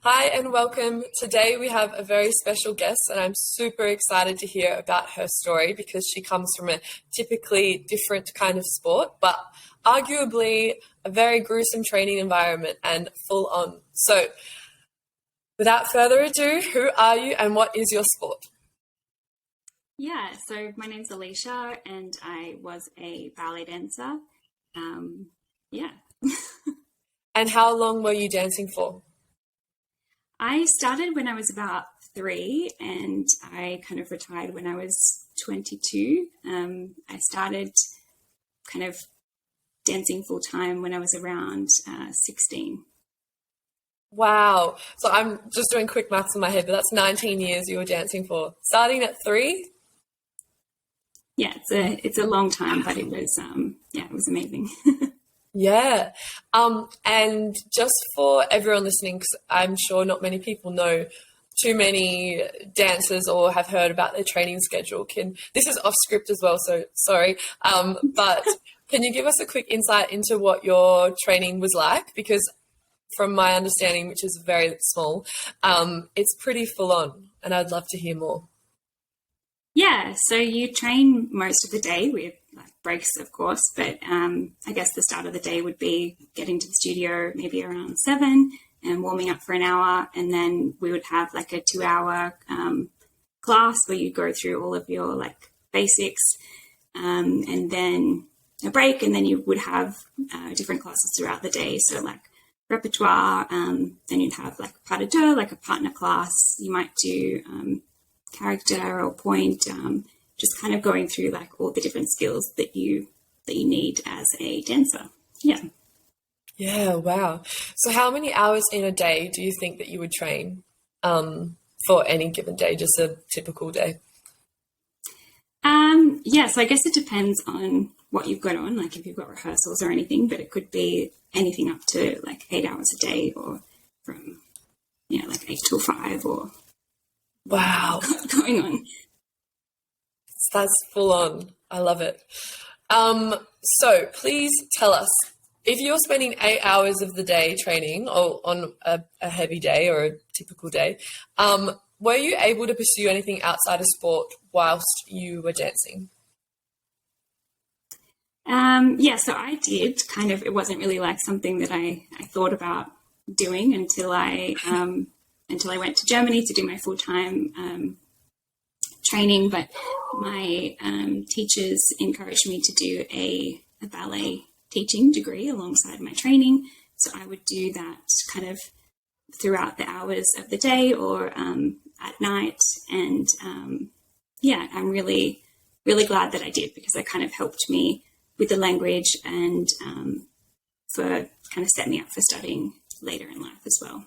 Hi and welcome. Today we have a very special guest, and I'm super excited to hear about her story because she comes from a typically different kind of sport, but arguably a very gruesome training environment and full on. So, without further ado, who are you and what is your sport? Yeah, so my name's Alicia and I was a ballet dancer. Yeah. And how long were you dancing for? I started when I was about 3 and I kind of retired when I was 22. I started kind of dancing full time when I was around 16. Wow. So I'm just doing quick maths in my head, but that's 19 years you were dancing for. Starting at 3? Yeah, it's a long time, but it was amazing. Yeah. And just for everyone listening, 'cause I'm sure not many people know too many dancers or have heard about their training schedule. This is off script as well, so sorry. But can you give us a quick insight into what your training was like? Because from my understanding, which is very small, it's pretty full on, and I'd love to hear more. Yeah, so you train most of the day with like breaks, of course, but I guess the start of the day would be getting to the studio maybe around 7 and warming up for an hour, and then we would have like a 2-hour class where you go through all of your like basics, and then a break, and then you would have different classes throughout the day. So like repertoire, then you'd have like pas de deux, like a partner class. You might do character or point, just kind of going through like all the different skills that you need as a dancer. Yeah. Yeah, wow. So how many hours in a day do you think that you would train for any given day, just a typical day? Yeah, so I guess it depends on what you've got on, like if you've got rehearsals or anything, but it could be anything up to like 8 hours a day, or from, like 8 till 5, or Wow, going on. that's full on. I love it. So please tell us, if you're spending 8 hours of the day training or on a heavy day or a typical day, were you able to pursue anything outside of sport whilst you were dancing? Yeah, so I did kind of, it wasn't really like something that I thought about doing until I went to Germany to do my full-time training, but my teachers encouraged me to do a ballet teaching degree alongside my training. So I would do that kind of throughout the hours of the day or at night. And yeah, I'm really, really glad that I did, because it kind of helped me with the language and for kind of set me up for studying later in life as well.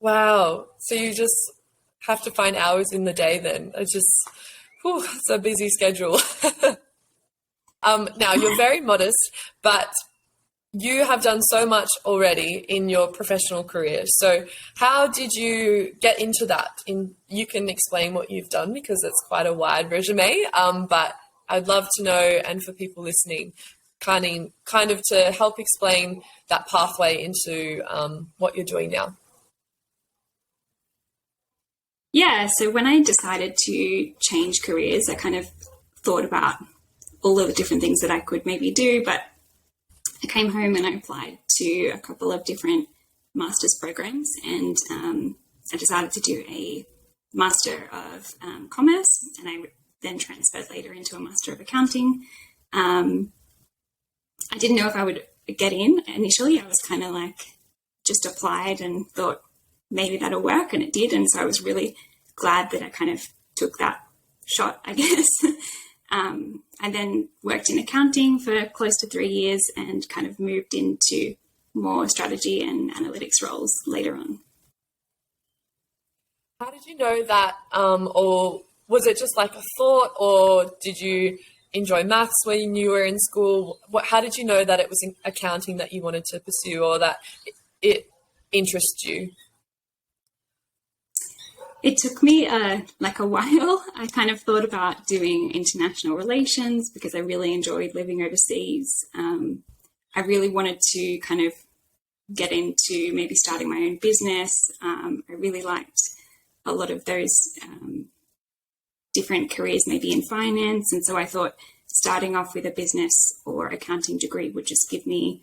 Wow. So you just have to find hours in the day then. It's a busy schedule. Now, you're very modest, but you have done so much already in your professional career. So how did you get into that? You can explain what you've done because it's quite a wide resume, but I'd love to know, and for people listening, kind of to help explain that pathway into what you're doing now. Yeah, so when I decided to change careers, I kind of thought about all of the different things that I could maybe do, but I came home and I applied to a couple of different master's programs, and I decided to do a Master of Commerce, and I then transferred later into a Master of Accounting. I didn't know if I would get in initially. I was kind of like just applied and thought maybe that'll work, and it did. And so I was really glad that I kind of took that shot, I guess. I then worked in accounting for close to 3 years and kind of moved into more strategy and analytics roles later on. How did you know that, or was it just like a thought, or did you enjoy maths when you were in school? How did you know that it was in accounting that you wanted to pursue, or that it interests you? It took me like a while. I kind of thought about doing international relations because I really enjoyed living overseas. I really wanted to kind of get into maybe starting my own business. I really liked a lot of those different careers, maybe in finance. And so I thought starting off with a business or accounting degree would just give me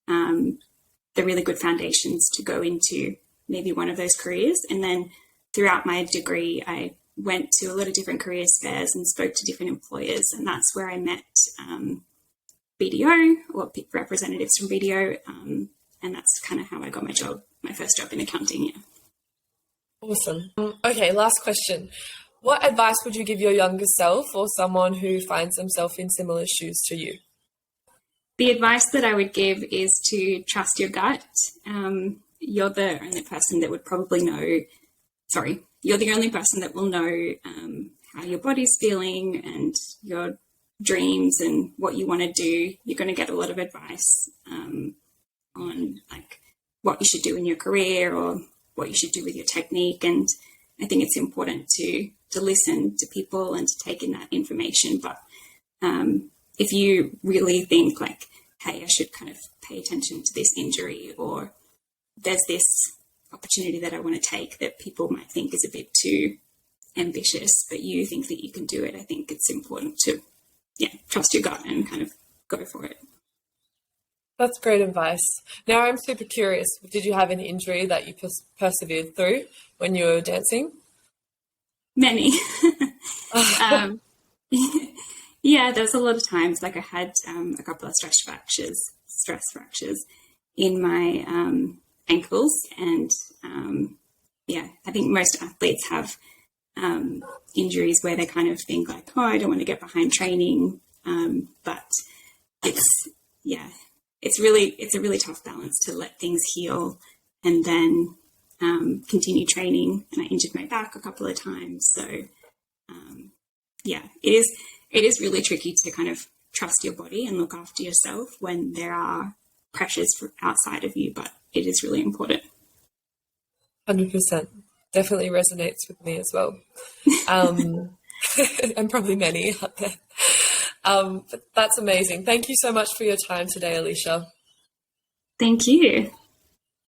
the really good foundations to go into maybe one of those careers. And then throughout my degree, I went to a lot of different careers fairs and spoke to different employers. And that's where I met BDO or representatives from BDO. And that's kind of how I got my first job in accounting. Yeah. Awesome. Okay, last question. What advice would you give your younger self or someone who finds themselves in similar shoes to you? The advice that I would give is to trust your gut. You're the only person that would probably know, you're the only person that will know how your body's feeling and your dreams and what you want to do. You're going to get a lot of advice on like what you should do in your career or what you should do with your technique. And I think it's important to listen to people and to take in that information. But if you really think like, hey, I should kind of pay attention to this injury, or there's this opportunity that I want to take that people might think is a bit too ambitious, but you think that you can do it, I think it's important to, trust your gut and kind of go for it. That's great advice. Now I'm super curious. Did you have an injury that you persevered through when you were dancing? Many. Yeah, there was a lot of times, like I had a couple of stress fractures in my ankles. And I think most athletes have injuries where they kind of think like, oh, I don't want to get behind training. But it's a really tough balance to let things heal and then continue training. And I injured my back a couple of times. So it is really tricky to kind of trust your body and look after yourself when there are pressures outside of you, but it is really important. 100%. Definitely resonates with me as well. And probably many out there. But that's amazing. Thank you so much for your time today, Alicia. Thank you.